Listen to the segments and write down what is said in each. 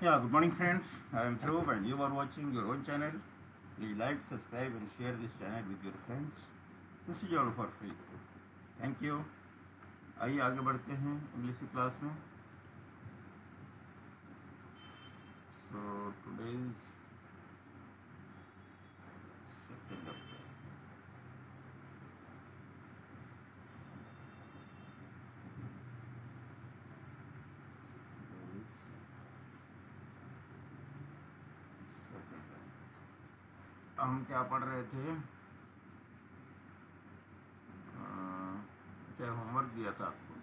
Yeah, good morning, friends. I am Dhruv, and you are watching your own channel. Please like, subscribe, and share this channel with your friends. This is all for free. Thank you. आइए आगे बढ़ते हैं English की class में. So today is 2nd April. Today is 2nd April. हम क्या पढ़ रहे थे? क्या होमवर्क दिया था आपको?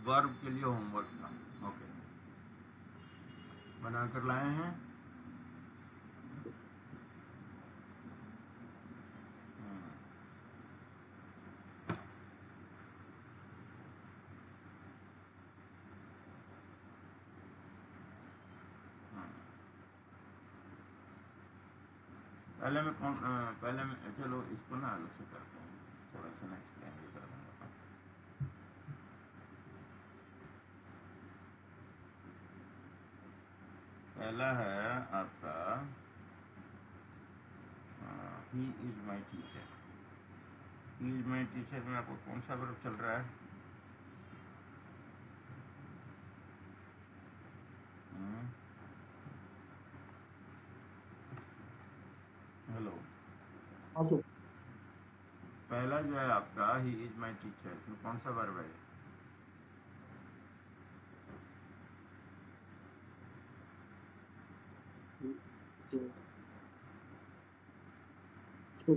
वर्ब के लिए होमवर्क था. ओके, बनाकर लाए हैं. पहले मैं चलो इसको ना अलग से करते हैं. थोड़ा सा ना एक्सप्लेन भी कर दूंगा. पहला है आपका he is my teacher. He is my teacher में आपको कौन सा वर्ब चल रहा है? हेलो. हाँ सर. पहला जो है आपका ही इज माई टीचर, इसमें कौन सा वर्ब है?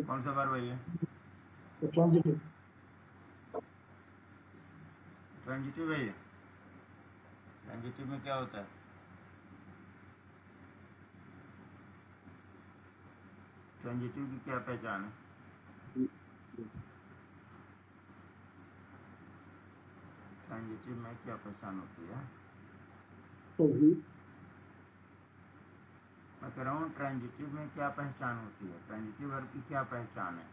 कौन सा वर्ब है ये? ट्रांजिटिव. ट्रांजिटिव है ये. ट्रांजिटिव में क्या होता है? ट्रांजिटिव की क्या पहचान है? ट्रांजिटिव में क्या पहचान होती है? सही. मैं कह रहा हूँ ट्रांजिटिव में क्या पहचान होती है? ट्रांजिटिव वर्ब की क्या पहचान है?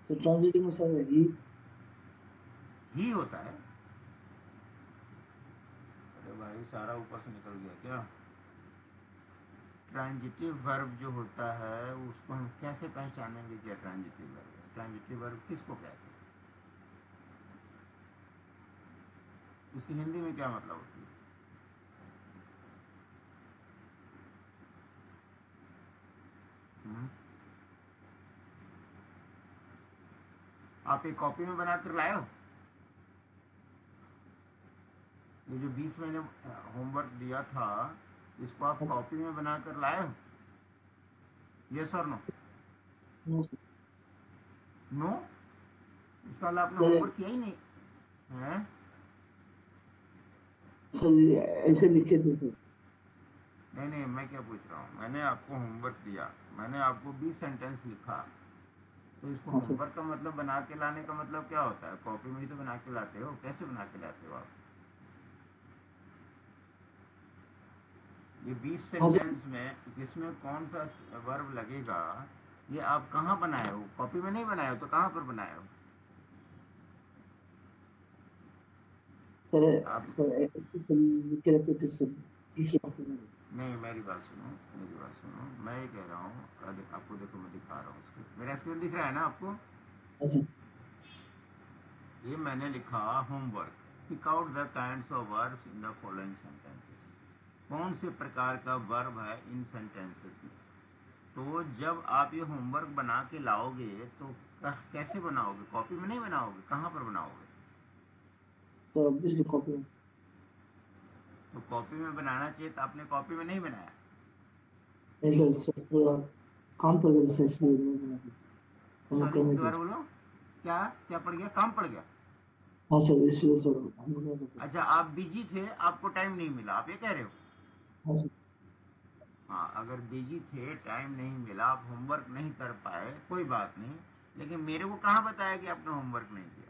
सर ट्रांजिटिव में सर ही होता है. अरे भाई सारा ऊपर से निकल गया क्या? ट्रांजिटिव वर्ब जो होता है उसको हम कैसे पहचानेंगे क्या ट्रांजिटिव वर्ब है? ट्रांजिटिव वर्ब किसको कहते हैं? उसकी हिंदी में क्या मतलब होती है? आप एक कॉपी में बनाकर लाए हो? ये जो 20 मैंने होमवर्क दिया था इसको आप कॉपी में बनाकर लाए हो? यस और नो? नो. इसका मतलब आपने होमवर्क किया ही नहीं है. सर ऐसे लिखे थे सर. नहीं नहीं, मैं क्या पूछ रहा हूँ, मैंने आपको होमवर्क दिया, मैंने आपको 20 सेंटेंस लिखा, तो इसको हाँ सर. होमवर्क का मतलब बना के लाने का मतलब क्या होता है? कॉपी में ही तो बना के लाते हो. कैसे बना के लाते हो आप? ये 20 हाँ सर. सेंटेंस में किसमें कौन सा वर्ब लगेगा? ये आप कहाँ बनाए हो? कॉपी में नहीं बनाए हो तो कहाँ पर बनाए हो सर आप? सर ऐसे सर लिखे रखे थे सर दूसरे कॉपी में. नहीं, मेरी बात सुनो, मेरी बात सुनो. मैं ये कह रहा हूँ, आपको देखो मैं दिखा रहा हूँ स्क्रीन. मेरा स्क्रीन दिख रहा है ना आपको? हाँ सर. ये मैंने लिखा homework. Pick out the kinds of verbs in the following sentences. कौन से प्रकार का वर्ब है इन सेंटेंसेस में? तो जब आप ये होमवर्क बना के लाओगे तो कैसे बनाओगे? कॉपी में नहीं बनाओगे, कहाँ पर बनाओगे? सर दूसरी कॉपी में. तो कॉपी में बनाना चाहिए तो आपने कॉपी में नहीं बनाया. नहीं सर सर पूरा काम पर गया सर इसलिए नहीं बना पाया. हम सॉरी, करने के. दोबारा बोलो. क्या क्या पड़ गया? काम पड़ गया? हाँ सर इसलिए सर हम नहीं कर पाए. अच्छा, आप बिजी थे, आपको टाइम नहीं मिला, आप ये कह रहे हो? हाँ सर. हाँ, अगर बिजी थे, टाइम नहीं मिला, आप होमवर्क नहीं कर पाए, कोई बात नहीं. लेकिन मेरे को कहाँ बताया कि आपने होमवर्क नहीं किया?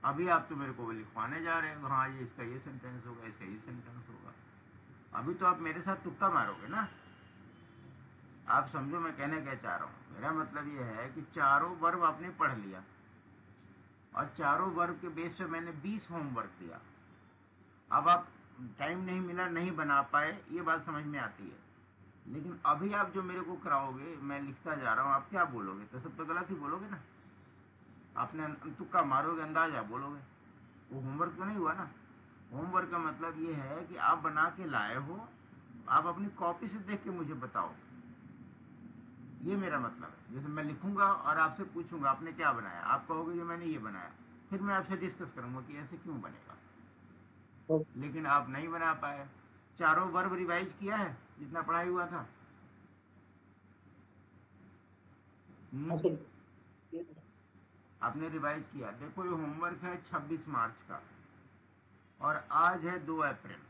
अभी आप तो मेरे को लिखवाने जा रहे हो, हाँ ये इसका ये सेंटेंस होगा, इसका ये सेंटेंस होगा. अभी तो आप मेरे साथ तुक्का मारोगे ना. आप समझो मैं कहना क्या चाह रहा हूँ. मेरा मतलब ये है कि चारों वर्ब आपने पढ़ लिया और चारों वर्ब के बेस पे मैंने 20 होमवर्क दिया। अब आप टाइम नहीं मिला, नहीं बना पाए, ये बात समझ में आती है। लेकिन अभी आप जो मेरे को कराओगे, मैं लिखता जा रहा हूँ, आप क्या बोलोगे? तो सब तो गलत ही बोलोगे ना। आपने तुक्का मारोगे, अंदाजा बोलोगे, वो होमवर्क तो नहीं हुआ ना। होमवर्क का मतलब ये है कि आप बना के लाए हो, आप अपनी कॉपी से देख के मुझे बताओ, ये मेरा मतलब है। जैसे मैं लिखूंगा और आपसे पूछूंगा आपने क्या बनाया, आप कहोगे कि मैंने ये बनाया, फिर मैं आपसे डिस्कस करूंगा कि ऐसे क्यों बनेगा। लेकिन आप नहीं बना पाए। चारों वर्ब रिवाइज किया है जितना पढ़ाई हुआ था? आपने रिवाइज किया? देखो ये होमवर्क है 26 मार्च का और आज है 2 अप्रैल।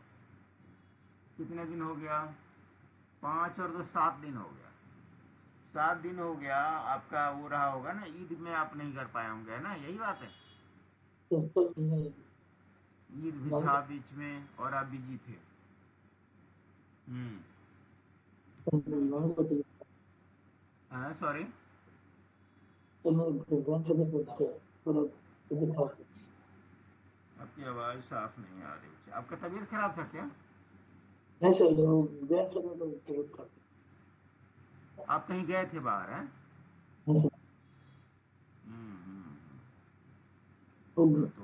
कितने दिन हो गया? 5 और 2 7 दिन हो गया। 7 दिन हो गया। आपका वो रहा होगा ना, ईद में आप नहीं कर पाए होंगे ना, यही बात है। ईद भी था बीच में और आप बिजी थे। सॉरी, आपकी आवाज साफ नहीं आ रही। आपका तबीयत खराब था क्या? नहीं सर, वो ग्रैंडफादर को तबीयत खराब थी। आप कहीं गए थे बाहर? हैं? हाँ सर, हम्म। वो तो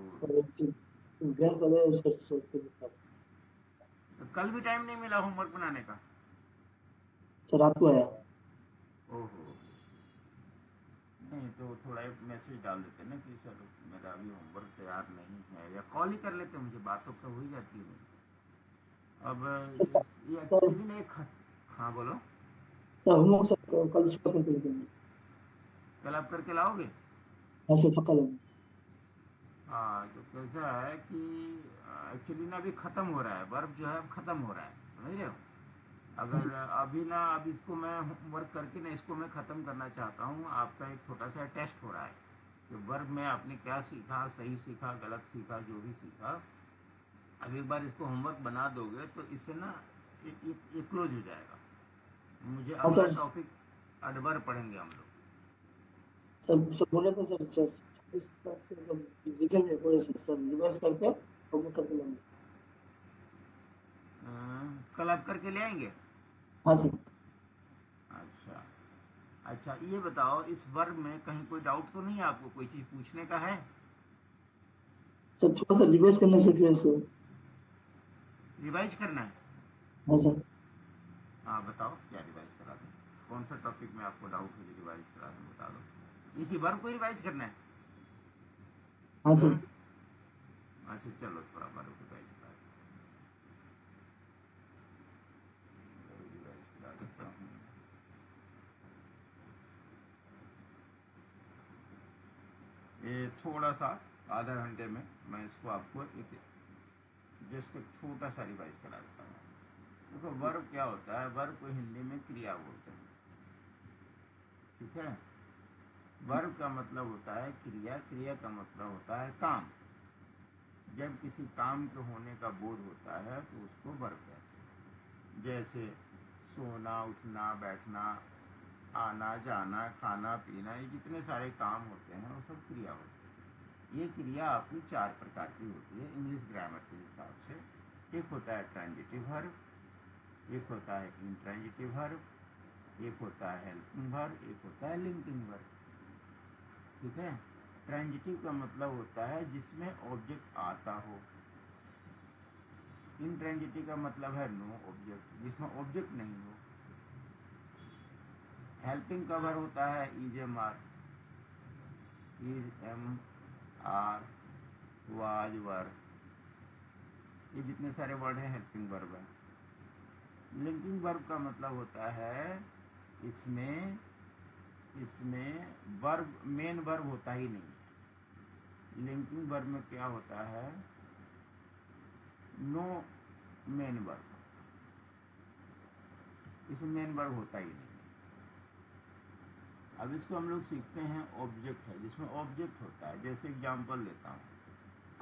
ग्रैंडफादर उसका तबीयत खराब थी। कल भी टाइम नहीं मिला होमवर्क बनाने का? सर रात को आया। ओहो, नहीं तो थोड़ा एक मैसेज डाल देते ना कि सर मेरा अभी होमवर्क तैयार नहीं है, या कॉल ही कर लेते, मुझे बात तो हो ही जाती है मेरी। अब सर ये सर एक्चुअली ना एक, हाँ बोलो। सर हम लोग सब कल सुबह करके देंगे। कल आप करके लाओगे? हाँ सर, पक्का लेंगे। हाँ, तो कैसा है कि एक्चुअली ना अभी ख़त्म हो रहा है, वर्ब जो है अब ख़त्म हो रहा है, समझ रहे हो? हाँ अगर सर, अभी ना, अब इसको मैं होमवर्क करके ना इसको मैं ख़त्म करना चाहता हूँ। आपका एक छोटा सा टेस्ट हो रहा है कि वर्ब में आपने क्या सीखा, सही सीखा, गलत सीखा, जो भी सीखा। अब एक बार इसको होमवर्क बना दोगे तो इससे ना ये क्लोज हो जाएगा। मुझे हाँ अगला सर, टॉपिक अडबर पढ़ेंगे हम लोग। सब बोले थे सर, इस तरह से सब लिखेंगे पूरे से, सब रिवर्स करके हम लोग करके लेंगे। कल आप करके ले आएंगे? हाँ सर। अच्छा। अच्छा, ये बताओ, इस वर्ग में कहीं कोई डाउट तो नहीं है आपको? कोई चीज़ पूछने का है? सर थोड़ा सा रिवर्स करने से फिर से। रिवाइज करना है? हाँ सर। हाँ बताओ, क्या रिवाइज करा दूँ? कौन सा टॉपिक में आपको डाउट है, रिवाइज करा दूँ, बता दो। इसी वर्ग को ही रिवाइज करना है? हाँ सर। हम्म? अच्छा चलो, थोड़ा वर्ग रिवाइज करा देता हूँ। ये थोड़ा सा, आधा घंटे में मैं इसको आपको एक जस्ट एक छोटा सा रिवाइज करा देता हूँ। देखो, वर्ब क्या होता है? वर्ब को हिंदी में क्रिया बोलते हैं, ठीक है? वर्ब का मतलब होता है क्रिया, क्रिया का मतलब होता है काम। जब किसी काम के होने का बोध होता है तो उसको वर्ब कहते हैं। जैसे सोना, उठना, बैठना, आना जाना, खाना पीना, ये जितने सारे काम होते हैं वो सब क्रिया होती है। ये क्रिया आपकी 4 प्रकार की होती है इंग्लिश ग्रामर के हिसाब से। एक होता है ट्रांजिटिव वर्ब, एक होता है इंट्रांजिटिव वर्ब, एक होता है हेल्पिंग वर्ब, एक होता है लिंकिंग वर्ब, ठीक है? ट्रांजिटिव का मतलब होता है जिसमें ऑब्जेक्ट आता हो। इंट्रांजिटिव का मतलब है नो ऑब्जेक्ट, जिसमें ऑब्जेक्ट नहीं हो। हेल्पिंग का वर्ब होता है is am are, is am are, was were, ये जितने सारे वर्ड हैं हेल्पिंग वर्ब है। लिंकिंग वर्ब का मतलब होता है इसमें इसमें वर्ब, मेन वर्ब होता ही नहीं। लिंकिंग वर्ब में क्या होता है? नो मेन वर्ब, इसमें मेन वर्ब होता ही नहीं। अब इसको हम लोग सीखते हैं ऑब्जेक्ट है, जिसमें ऑब्जेक्ट होता है। जैसे एग्जांपल देता हूँ,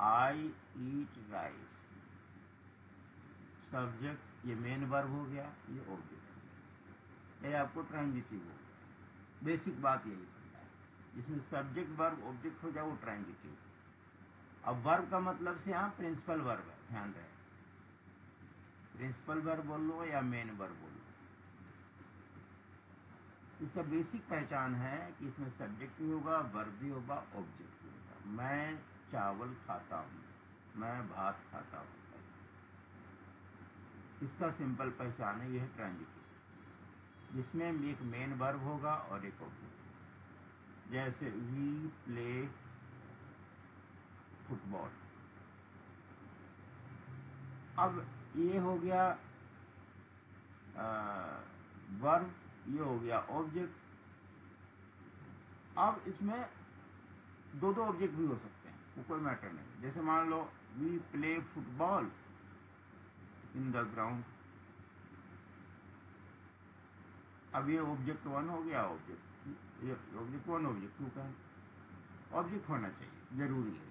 आई ईट राइस, सब्जेक्ट ये मेन वर्ब हो गया, ये ऑब्जेक्ट, ये आपको ट्रांजिटिव हो गया। बेसिक बात यही होता है। जिसमें सब्जेक्ट वर्ब ऑब्जेक्ट हो जाए वो ट्रांजिटिव। अब वर्ब का मतलब से यहाँ प्रिंसिपल वर्ब है, ध्यान रहे, प्रिंसिपल वर्ब बोल लो या मेन वर्ब बोल लो। इसका बेसिक पहचान है कि इसमें सब्जेक्ट भी होगा, वर्ब भी होगा, ऑब्जेक्ट भी होगा। मैं चावल खाता हूँ, मैं भात खाता हूँ, इसका सिंपल पहचान है, यह ट्रांजिटिव, जिसमें एक मेन वर्ब होगा और एक ऑब्जेक्ट। जैसे वी प्ले फुटबॉल। अब ये हो गया वर्ब, ये हो गया ऑब्जेक्ट। अब इसमें दो दो ऑब्जेक्ट भी हो सकते हैं, वो कोई मैटर नहीं। जैसे मान लो we play football in the ground. अब ये ऑब्जेक्ट वन हो गया, ऑब्जेक्ट, ये ऑब्जेक्ट वन ऑब्जेक्ट टू का है, ऑब्जेक्ट होना चाहिए, जरूरी है।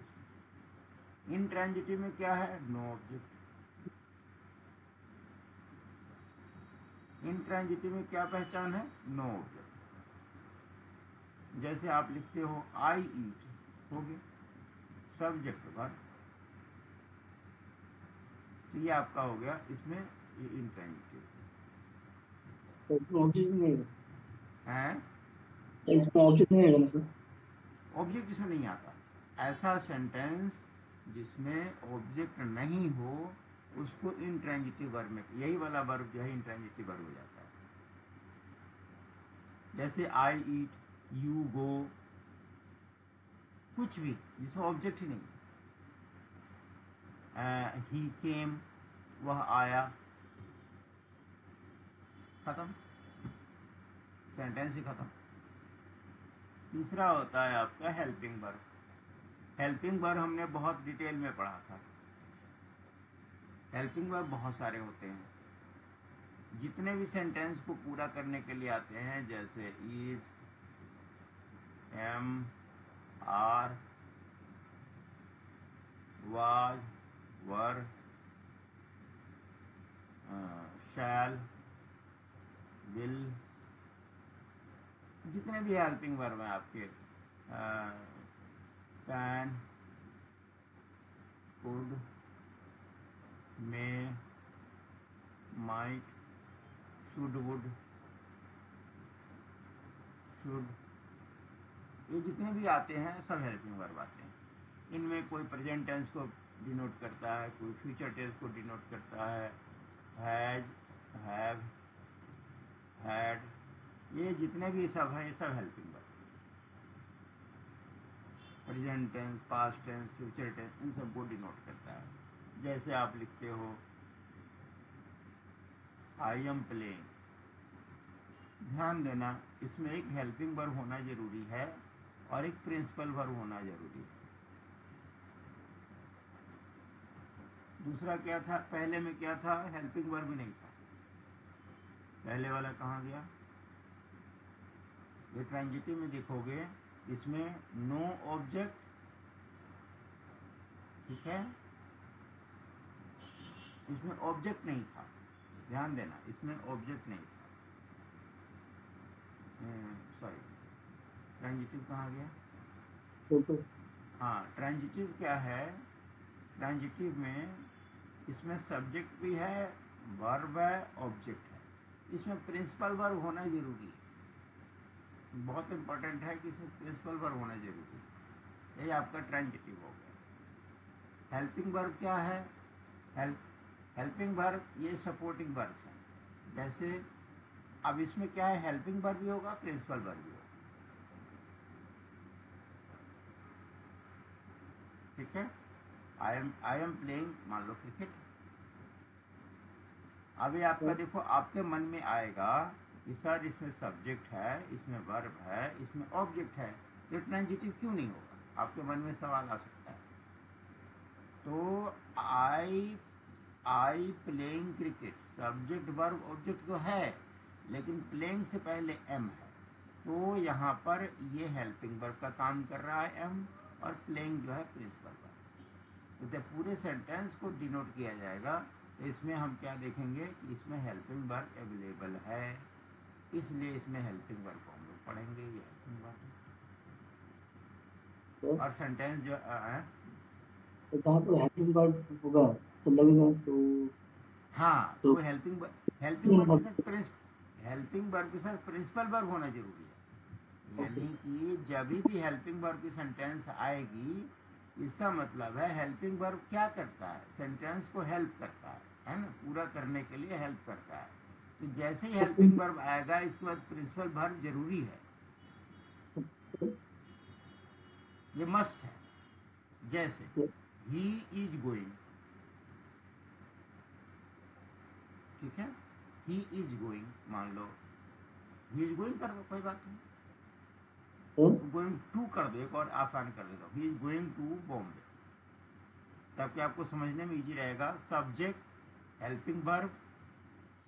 इंट्रांजिटिव में क्या है? No object. इंट्रांजिटिव में क्या पहचान है? No object. जैसे आप लिखते हो आई ईट, हो गया सब्जेक्ट वर्ब, तो ये आपका हो गया, इसमें ये इंट्रांजिटिव ऑब्जेक्ट नहीं है। इसमें ऑब्जेक्ट नहीं है ना सर? ऑब्जेक्ट इसमें नहीं आता। ऐसा सेंटेंस जिसमें ऑब्जेक्ट नहीं हो उसको इंट्रांजिटिव वर्ब में, यही वाला वर्ब जो है इंट्रांजिटिव वर्ब हो जाता है। जैसे आई ईट, यू गो, कुछ भी जिसमें ऑब्जेक्ट ही नहीं। ही केम, वह आया, खत्म, सेंटेंस ही खत्म। तीसरा होता है आपका हेल्पिंग वर्ब। हेल्पिंग वर्ब हमने बहुत डिटेल में पढ़ा था। हेल्पिंग वर्ब बहुत सारे होते हैं, जितने भी सेंटेंस को पूरा करने के लिए आते हैं, जैसे is, am, are, was, were, shall, will, जितने भी हेल्पिंग वर्ब हैं आपके, can, could, may, might, should, would, should, ये जितने भी आते हैं सब हेल्पिंग वर्ब आते हैं। इनमें कोई प्रेजेंट टेंस को डिनोट करता है, कोई फ्यूचर टेंस को डिनोट करता है, हैज, हैव, हैड, ये जितने भी सब है ये सब helping verb. Present tense, past tense, future tense, इन सबको डिनोट करता है। जैसे आप लिखते हो आई एम प्लेइंग, ध्यान देना इसमें एक हेल्पिंग वर्ब होना जरूरी है और एक प्रिंसिपल वर्ब होना जरूरी है। दूसरा क्या था? पहले में क्या था? हेल्पिंग वर्ब नहीं था। पहले वाला कहाँ गया? ये ट्रांजिटिव में देखोगे, इसमें नो ऑब्जेक्ट, ठीक है, इसमें ऑब्जेक्ट नहीं था, ध्यान देना इसमें ऑब्जेक्ट नहीं था। सॉरी, ट्रांजिटिव कहाँ गया? हाँ, ट्रांजिटिव क्या है? ट्रांजिटिव में इसमें सब्जेक्ट भी है, वर्ब है, ऑब्जेक्ट है। इसमें प्रिंसिपल वर्ब होना जरूरी है, बहुत इंपॉर्टेंट है कि इसमें प्रिंसिपल वर्ब होना जरूरी है। ये आपका ट्रांजिटिव हो गया। हेल्पिंग वर्ब क्या है? हेल्पिंग वर्ब ये सपोर्टिंग वर्ब है। जैसे अब इसमें क्या है? हेल्पिंग वर्ब भी होगा, प्रिंसिपल वर्ब भी होगा, ठीक है। आई एम प्लेइंग, मान लो क्रिकेट। अभी आपका देखो, आपके मन में आएगा कि सर इसमें सब्जेक्ट है, इसमें वर्ब है, इसमें ऑब्जेक्ट है, तो ट्रांजिटिव क्यों नहीं होगा? आपके मन में सवाल आ सकता है। तो I playing cricket, subject verb object तो है, लेकिन प्लेइंग से पहले एम है, तो यहाँ पर ये हेल्पिंग वर्ब का काम कर रहा है एम, और प्लेइंग जो है प्रिंसिपल वर्ब। तो जब पूरे सेंटेंस को डिनोट किया जाएगा तो इसमें हम क्या देखेंगे कि इसमें हेल्पिंग वर्ब अवेलेबल है, इसलिए इसमें हेल्पिंग वर्ब को हम लोग पढ़ेंगे। ये हेल्पिंग वर्ब है। और सेंटेंस जो तो जहाँ पर हेल्पिंग वर्ब होगा तो लगेगा हाँ, तो वो हेल्पिंग वर्ब के साथ हेल्पिंग वर्ब के साथ प्रिंसिपल वर्ब होना जरूरी है। ओके यानी कि जब भी हेल्पिंग वर्ब की सेंटेंस आएगी, इसका मतलब है हेल्पिंग वर्ब क्या करता है, सेंटेंस को हेल्प करता है ना, पूरा करने के लिए हेल्प करता है। तो जैसे ही हेल्पिंग वर्ब आएगा, इसके बाद प्रिंसिपल वर्ब जरूरी है, ये मस्ट है। जैसे ही इज गोइंग, ठीक है, ही इज गोइंग, मान लो ही इज गोइंग कर दो, कोई बात नहीं, गोइंग टू कर दो, एक और आसान कर देता हूँ, he is going to Bombay, ताकि आपको समझने में इजी रहेगा। सब्जेक्ट, हेल्पिंग वर्ब,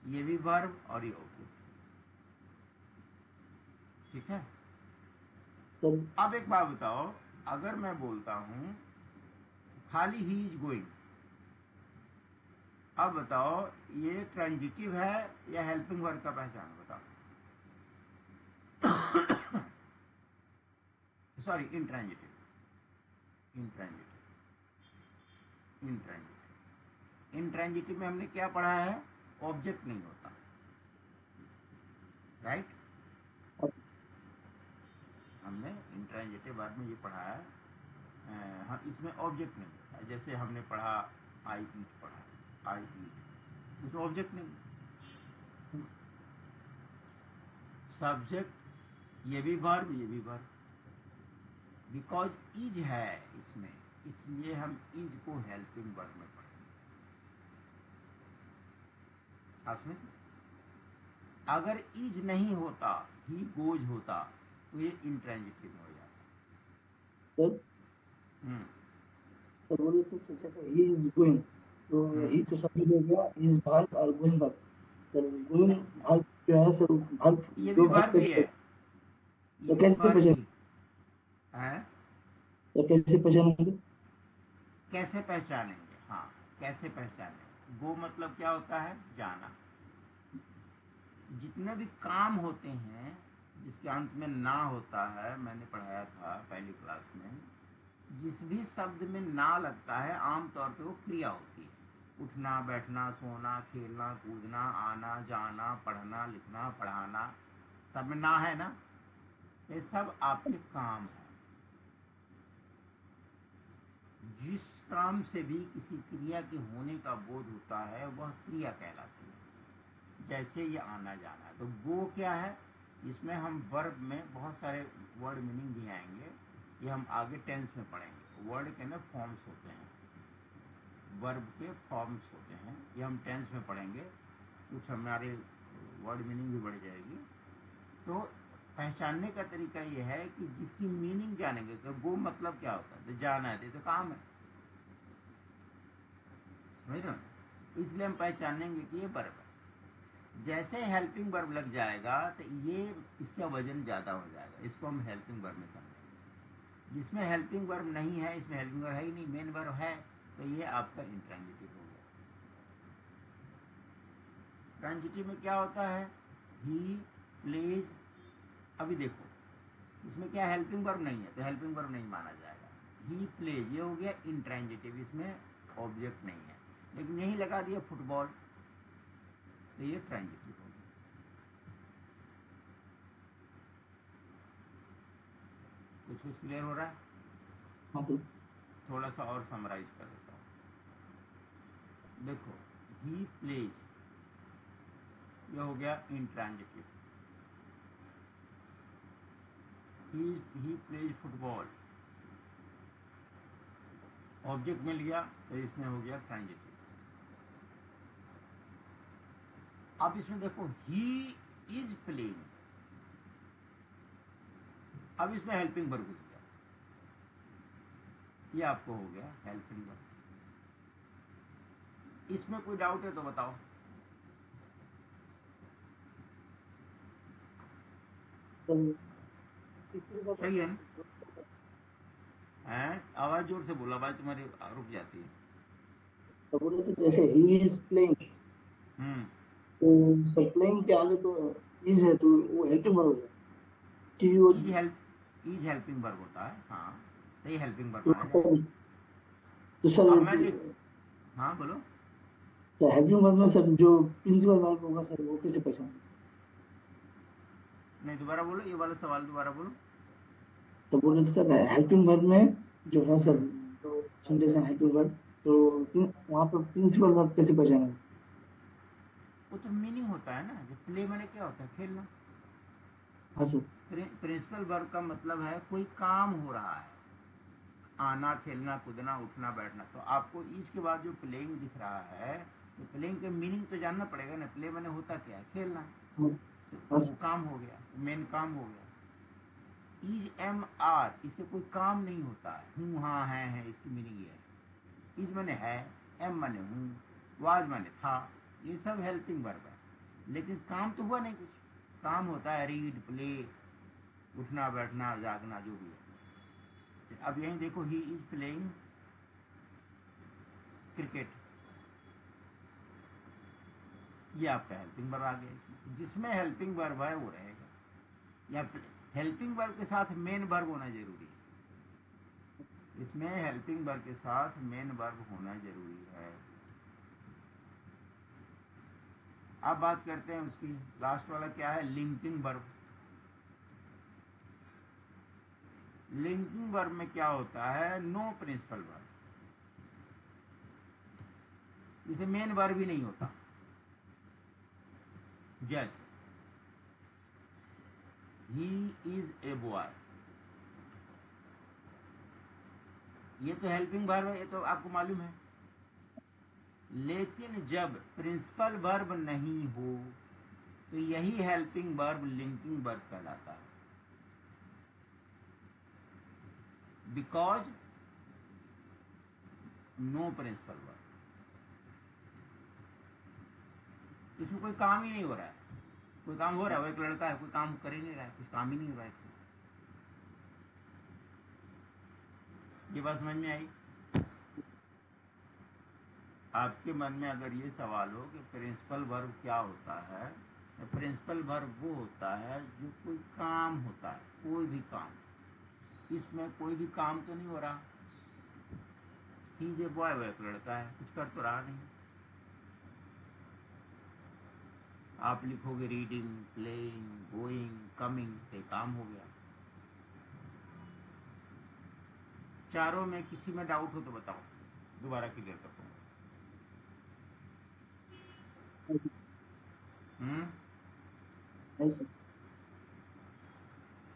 ये भी वर्ब और ये ऑब्जेक्ट, ठीक है। सर अब एक बात बताओ, अगर मैं बोलता हूं खाली ही इज गोइंग, अब बताओ ये ट्रांजिटिव है या हेल्पिंग वर्ब का पहचान, बताओ। सॉरी, इंट्रांजिटिव, इंट्रांजिटिव में हमने क्या पढ़ा है, ऑब्जेक्ट नहीं होता, राइट। हमने इंट्रांजिटिव वर्ब में ये पढ़ा है, हाँ, इसमें ऑब्जेक्ट नहीं होता। जैसे हमने पढ़ा आई ईट, पढ़ा आई ईट, इसमें ऑब्जेक्ट नहीं, सब्जेक्ट, ये भी वर्ब, ये भी वर्ब, बिकॉज इज है इसमें, इसलिए हम इज को हेल्पिंग वर्ब में पढ़ेंगे। आपने अगर इज नहीं होता, ही गोज होता, तो ये इंट्रांजिटिव हो जाता। सर बोले तो जैसे ही इज गोइंग, तो ही तो सभी हो गया, इज वर्ब और going verb. Sir going verb जो है सर, वर्ब ये भी दो वर्ब वर्ब ही है, तो ये भी कैसे वर्ब पहचान, ही है। तो कैसे पहचानेंगे? कैसे पहचानेंगे, हाँ, कैसे पहचानेंगे, वो मतलब क्या होता है, जाना। जितने भी काम होते हैं जिसके अंत में ना होता है, मैंने पढ़ाया था पहली क्लास में, जिस भी शब्द में ना लगता है आमतौर पे वो क्रिया होती है। उठना, बैठना, सोना, खेलना, कूदना, आना जाना, पढ़ना, लिखना, पढ़ाना, सब में ना है ना, ये सब आपके काम है। जिस काम से भी किसी क्रिया के होने का बोध होता है, वह क्रिया कहलाती है। जैसे ये आना जाना है, तो वो क्या है, इसमें हम वर्ब में बहुत सारे वर्ड मीनिंग भी आएंगे, ये हम आगे टेंस में पढ़ेंगे। वर्ड के ना फॉर्म्स होते हैं, वर्ब के फॉर्म्स होते हैं, ये हम टेंस में पढ़ेंगे, कुछ हमारे वर्ड मीनिंग भी बढ़ जाएगी। तो पहचानने का तरीका ये है कि जिसकी मीनिंग जानेंगे, तो वो मतलब क्या होता है, तो जाना है तो काम है, समझ रहे हो। इसलिए हम पहचानेंगे कि ये वर्ब है। जैसे हेल्पिंग वर्ब लग जाएगा तो ये इसका वजन ज़्यादा हो जाएगा, इसको हम हेल्पिंग वर्ब में समझेंगे। जिसमें हेल्पिंग वर्ब नहीं है, इसमें हेल्पिंग वर्ब है ही नहीं, मेन वर्ब है, तो ये आपका इंट्रांजिटिव हो गया। ट्रांजिटिव में क्या होता है, ही प्लेज, अभी देखो इसमें क्या हेल्पिंग वर्ब नहीं है, तो हेल्पिंग वर्ब नहीं माना जाएगा। ही प्लेज ये हो गया इंट्रांजिटिव, इसमें ऑब्जेक्ट नहीं है। लेकिन यही लगा दिया फुटबॉल, तो ये ट्रांजिटिव हो गया। कुछ कुछ क्लियर हो रहा है? हाँ सर। थोड़ा सा और समराइज कर देता हूँ। देखो, ही प्लेज ये हो गया intransitive, he plays football, object मिल गया, तो इसमें हो गया ट्रांजिटिव। अब इसमें देखो ही इज प्लेइंग, अब इसमें हेल्पिंग वर्ब घुस गया, ये आपको हो गया हेल्पिंग वर्ब। इसमें कोई डाउट है तो बताओ। तो इसके साथ सही है ना? आवाज जोर से बोलो, आवाज तुम्हारी रुक जाती है। तो बोले तो जैसे ही इज प्लेइंग, हम्म तो सर प्लेइंग के आगे तो इज है, तो वो हेल्पिंग वर्ब हो गया। T U is helping verb होता है, हाँ। तो ये हेल्पिंग वर्ब तो माना जाएगा। सर तो सर अब मैं लिख, हाँ बोलो। तो हेल्पिंग वर्ब में सर जो प्रिंसिपल वर्ब होगा सर वो कैसे पहचानेंगे? नहीं, दोबारा बोलो, ये वाला सवाल दोबारा बोलो। तो बोल रहे थे सर हेल्पिंग वर्ब में जो है सर हम्म, जो सेंटेंस है हेल्पिंग वर्ब तो वहाँ पर प्रिंसिपल वर्ब कैसे पहचानेंगे? वो तो मीनिंग होता है ना, जो प्ले मैंने क्या होता है, खेलना। हाँ सर। प्रिंसिपल वर्ब का मतलब है कोई काम हो रहा है, आना, खेलना, कूदना, उठना, बैठना। तो आपको ईच के बाद जो प्लेइंग दिख रहा है, तो प्लेइंग के मीनिंग तो जानना पड़ेगा ना। प्ले मैंने होता क्या है, खेलना। हाँ तो हाँ वो सर। काम हो गया, मेन काम हो गया। इज एम आर, इससे कोई काम नहीं होता है। हूँ, हाँ, है, इसकी मीनिंग ये है। इज मैंने है, एम मैंने हूँ, वाज मैंने था, ये सब हेल्पिंग वर्ब है। लेकिन काम तो हुआ नहीं कुछ। काम होता है रीड, प्ले, उठना, बैठना, जागना, जो भी है। अब यहीं देखो, ही इज प्लेइंग क्रिकेट, ये आपका हेल्पिंग वर्ब आ गया। इसमें जिसमें हेल्पिंग वर्ब है वो रहेगा। या हेल्पिंग वर्ब के साथ मेन वर्ब होना जरूरी है। इसमें हेल्पिंग वर्ब के साथ मेन वर्ब होना जरूरी है। अब बात करते हैं उसकी, लास्ट वाला क्या है, लिंकिंग वर्ब। लिंकिंग वर्ब में क्या होता है, नो प्रिंसिपल वर्ब, जिसे मेन वर्ब ही नहीं होता। जैसे ही इज ए बॉय, ये तो हेल्पिंग वर्ब है, ये तो आपको मालूम है। लेकिन जब प्रिंसिपल वर्ब नहीं हो तो यही हेल्पिंग वर्ब लिंकिंग वर्ब कहलाता है। बिकॉज नो प्रिंसिपल वर्ब, इसमें कोई काम ही नहीं हो रहा है। कोई काम हो रहा है, वो एक लड़का है, कोई काम कर ही नहीं रहा है, कुछ काम ही नहीं हो रहा है इसमें। ये बात समझ में आई? आपके मन में अगर ये सवाल हो कि प्रिंसिपल वर्ब क्या होता है, तो प्रिंसिपल वर्ब वो होता है जो कोई काम होता है, कोई भी काम। इसमें कोई भी काम तो नहीं हो रहा। ही जे बॉय, वो एक लड़का है, कुछ कर तो रहा नहीं। आप लिखोगे रीडिंग, प्लेइंग, गोइंग, कमिंग, तो काम हो गया। चारों में किसी में डाउट हो तो बताओ, दोबारा क्लियर कर दूंगा। हम्म, नहीं सर।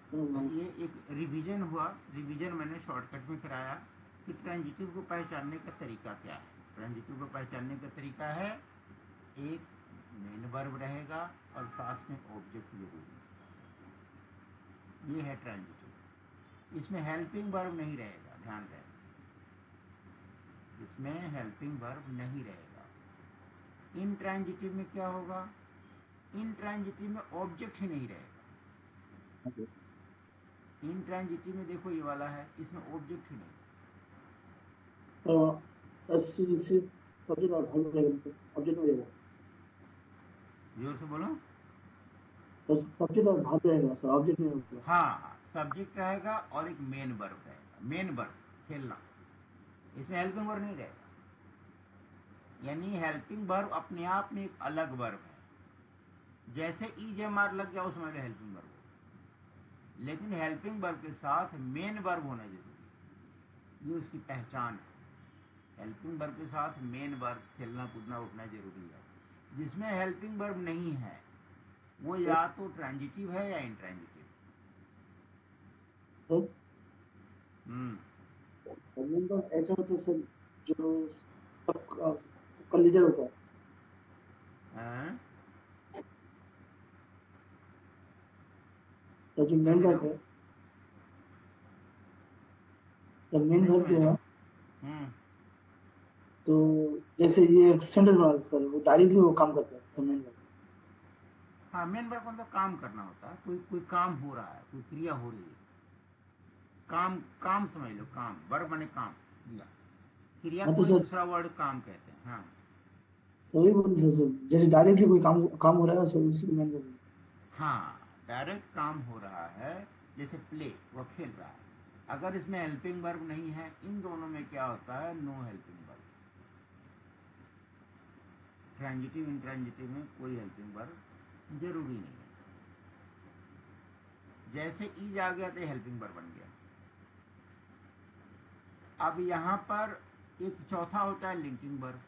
सर तो नहीं। ये एक रिवीजन हुआ। रिवीजन मैंने शॉर्टकट में कराया कि ट्रांजिटिव को पहचानने का तरीका क्या है। ट्रांजिटिव को पहचानने का तरीका है, एक मेन वर्ब रहेगा और साथ में ऑब्जेक्ट जरूरी, ये है ट्रांजिटिव। इसमें हेल्पिंग वर्ब नहीं रहेगा, ध्यान रहे, इसमें हेल्पिंग वर्ब नहीं रहेगा। इनट्रांजिटिव में क्या होगा, इनट्रांजिटिव में ऑब्जेक्ट ही नहीं रहेगा। इनट्रांजिटिव में देखो ये वाला है, इसमें ऑब्जेक्ट ही नहीं। तो सर सिर्फ सब्जेक्ट और वर्ब रहेगा सर ऑब्जेक्ट नहीं रहेगा। जोर से बोलो। तो सब्जेक्ट और वर्ब रहेगा सर ऑब्जेक्ट नहीं होगा। हाँ, सब्जेक्ट रहेगा और एक मेन वर्ब रहेगा। मेन वर्ब खेलना, इसमें हेल्पिंग वर्ब नहीं रहेगा। यानी हेल्पिंग वर्ब अपने आप में एक अलग वर्ब है। जैसे ई एम आर लग गया उसमें भी हेल्पिंग वर्ब हो, लेकिन हेल्पिंग वर्ब के साथ मेन वर्ब होना जरूरी है, ये उसकी पहचान है। हेल्पिंग वर्ब के साथ मेन वर्ब, खेलना, कूदना, उठना जरूरी है। जिसमें हेल्पिंग वर्ब नहीं है वो या तो ट्रांजिटिव है या इंट्रांजिटिव। तो हम्म, मतलब ऐसा होता है सर जो सबका लीडर होता है। हाँ? तो जो क्या मेन कह रहे वर्ब हो, है तो मेन नहीं वर्ब समझ जो रहा है हूँ। हम्म, तो जैसे ये एक सेंटेंस बना सर वो डायरेक्टली वो काम करता है सर मेन वर्ब। हाँ, मेन वर्ब मतलब काम करना होता है, कोई कोई काम हो रहा है, कोई क्रिया हो रही है। काम, काम समझ लो, काम वर्ब माने काम किया, क्रिया हाँ तो को ही सर दूसरा वर्ड काम कहते हैं। हाँ, तो वही बोलते सर जैसे डायरेक्टली कोई काम काम हो रहा है सर उसी को मेन वर्ब। हाँ, डायरेक्ट काम हो रहा है। जैसे प्ले, वो खेल रहा है, अगर इसमें हेल्पिंग वर्ब नहीं है, इन दोनों में क्या होता है, no helping verb. Transitive intransitive में कोई हेल्पिंग वर्ब जरूरी नहीं है। जैसे इज आ गया तो हेल्पिंग वर्ब बन गया। अब यहाँ पर एक चौथा होता है लिंकिंग वर्ब।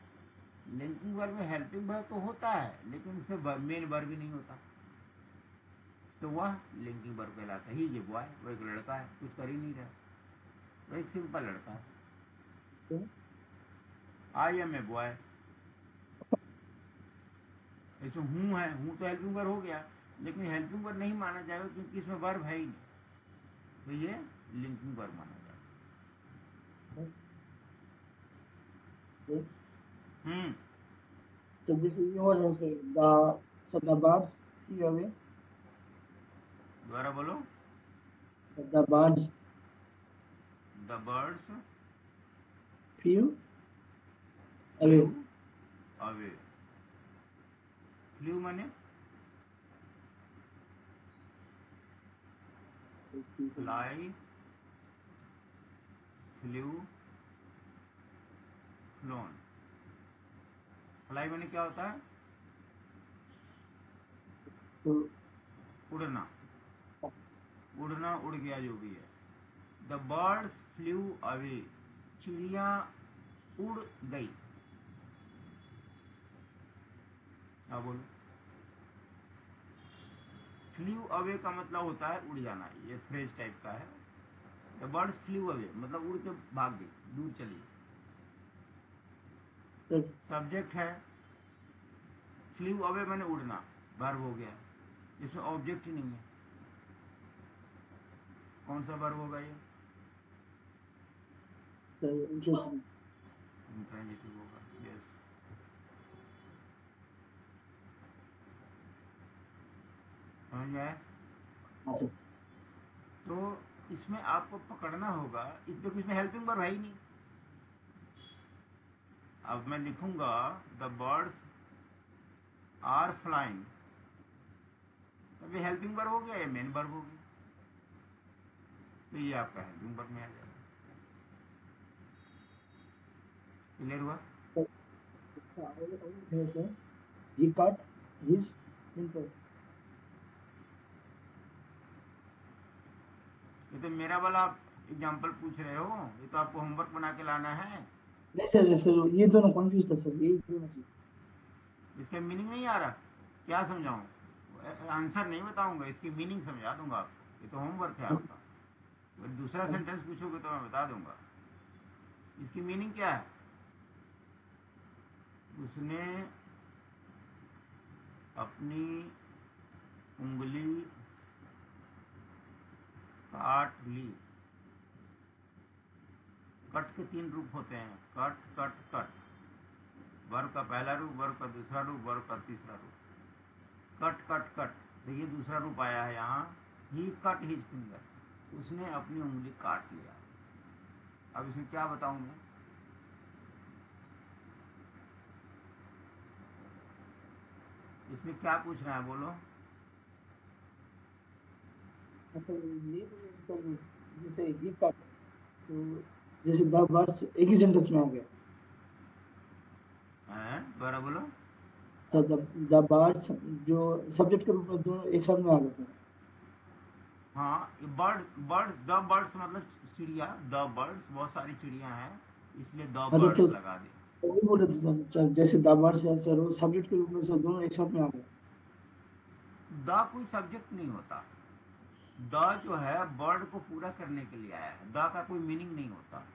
लिंकिंग वर्ब में हेल्पिंग वर्ब तो होता है, लेकिन उससे मेन वर्ब भी नहीं होता, तो वह लिंकिंग वर्ब कहलाता है। ही ये बॉय, वो एक लड़का है, कुछ कर ही नहीं रहा, वो एक सिंपल लड़का है। आई एम ए बॉय, ऐसे हूँ है, हूँ तो हेल्पिंग वर्ब हो गया, लेकिन हेल्पिंग वर्ब नहीं माना जाएगा क्योंकि इसमें वर्ब है ही नहीं, तो ये लिंकिंग वर्ब माना जाएगा। तो जैसे ये हो जैसे द birds flew away, दोबारा बोलो। the birds the birds flew flu away. Away. Flu माने फ्लाई, फ्लू, फ्लोन। फ्लाई माने क्या होता है, तो उड़ना, उड़ना, उड़ गया, जो भी है। द बर्ड्स फ्लू अवे, चिड़िया उड़ गई। क्या बोलो, फ्लू अवे का मतलब होता है उड़ जाना, ये फ्रेज टाइप का है। द बर्ड्स फ्लू अवे मतलब उड़ के भाग गई, दूर चली। सब्जेक्ट है, फ्लू अवे मैंने उड़ना, वर्ब हो गया, इसमें ऑब्जेक्ट ही नहीं है। कौन सा वर्ब होगा ये, interesting. इंट्रांजिटिव होगा, यस। समझ में आया? अच्छा, तो इसमें आपको पकड़ना होगा, देखो इसमें हेल्पिंग वर्ब है ही नहीं। अब मैं लिखूंगा द बर्ड्स आर फ्लाइंग, अब ये हेल्पिंग वर्ब हो गया, ये मेन वर्ब हो गया, तो ये आपका हेल्पिंग वर्ब में आ जाएगा। क्लियर हुआ? जैसे he cut his finger. ये तो मेरा वाला आप एग्जाम्पल पूछ रहे हो, ये तो आपको होमवर्क बना के लाना है। नहीं सर, ये दोनों कंफ्यूज था सर, ये दोनों चीज। इसका मीनिंग नहीं आ रहा, क्या समझाऊं? आंसर नहीं बताऊंगा, इसकी मीनिंग समझा दूंगा आपको, ये तो होमवर्क है आपका। अगर दूसरा सेंटेंस पूछोगे तो मैं बता दूंगा इसकी मीनिंग क्या है। उसने अपनी उंगली काट ली। कट के 3 रूप होते हैं, कट कट कट। वर्ब का पहला रूप, वर्ब का दूसरा रूप, वर्ब का तीसरा रूप। कट कट कट, देखिए दूसरा रूप आया है यहाँ, ही कट हिज फिंगर, उसने अपनी उंगली काट लिया। अब इसमें क्या बताऊं मैं, इसमें क्या पूछना है बोलो। ये सर जैसे ही कट, तो जैसे द बर्ड्स एक ही सेंटेंस में आ गया, दोबारा बोलो। तो द बर्ड्स जो सब्जेक्ट के रूप में दोनों एक साथ में आ गए सर। हाँ, ये बर्ड, बर्ड्स, द बर्ड्स मतलब चिड़िया, द बर्ड्स बहुत सारी चिड़िया हैं, इसलिए द हाँ तो बर्ड्स लगा दे। वही बोल रहे थे सर, जैसे द बर्ड्स है सर, वो सब्जेक्ट के रूप में सर दोनों एक साथ में आ गए। द कोई सब्जेक्ट नहीं होता, द जो है बर्ड को पूरा करने के लिए आया है, द का कोई मीनिंग नहीं होता।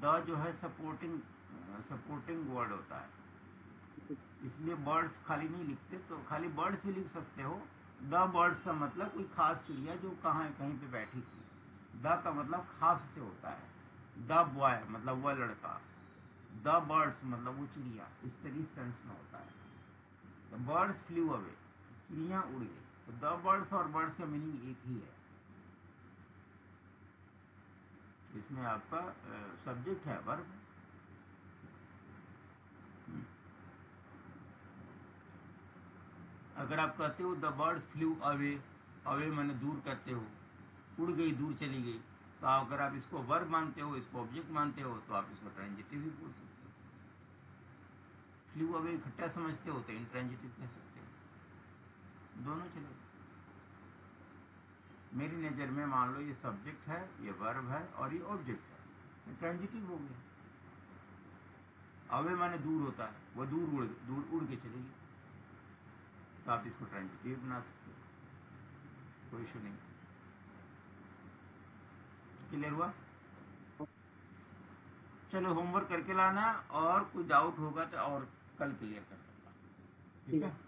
द जो है सपोर्टिंग, सपोर्टिंग वर्ड होता है, इसलिए बर्ड्स खाली नहीं लिखते, तो खाली बर्ड्स भी लिख सकते हो। द बर्ड्स का मतलब कोई खास चिड़िया जो कहाँ कहीं पे बैठी थी, द का मतलब खास से होता है। द बॉय मतलब वह लड़का, द बर्ड्स मतलब वो चिड़िया, इस तरीके सेंस में होता है। द बर्ड्स फ्लू अवे, चिड़िया उड़ गई, तो द बर्ड्स और बर्ड्स का मीनिंग एक ही है। इसमें आपका सब्जेक्ट है वर्ब। अगर आप कहते हो the birds flu away, away माने दूर करते हो, उड़ गई, दूर चली गई, तो अगर आप इसको वर्ब मानते हो, इसको ऑब्जेक्ट मानते हो, तो आप इसको ट्रांजिटिव भी बोल सकते हो। फ्लू अवे इकट्ठा समझते हो तो इंट्रांजिटिव कह सकते हो, दोनों चलेगा। मेरी नज़र में मान लो ये सब्जेक्ट है, ये वर्ब है और ये ऑब्जेक्ट है, ये ट्रांजिटिव हो गया। अवे माने दूर होता है, वो दूर उड़ के चलेगी, तो आप इसको ट्रांजिटिव बना सकते हो, कोई इशू नहीं। क्लियर हुआ? चलो होमवर्क करके लाना, और कोई डाउट होगा तो और कल क्लियर कर दूंगा, ठीक ठीक है? है।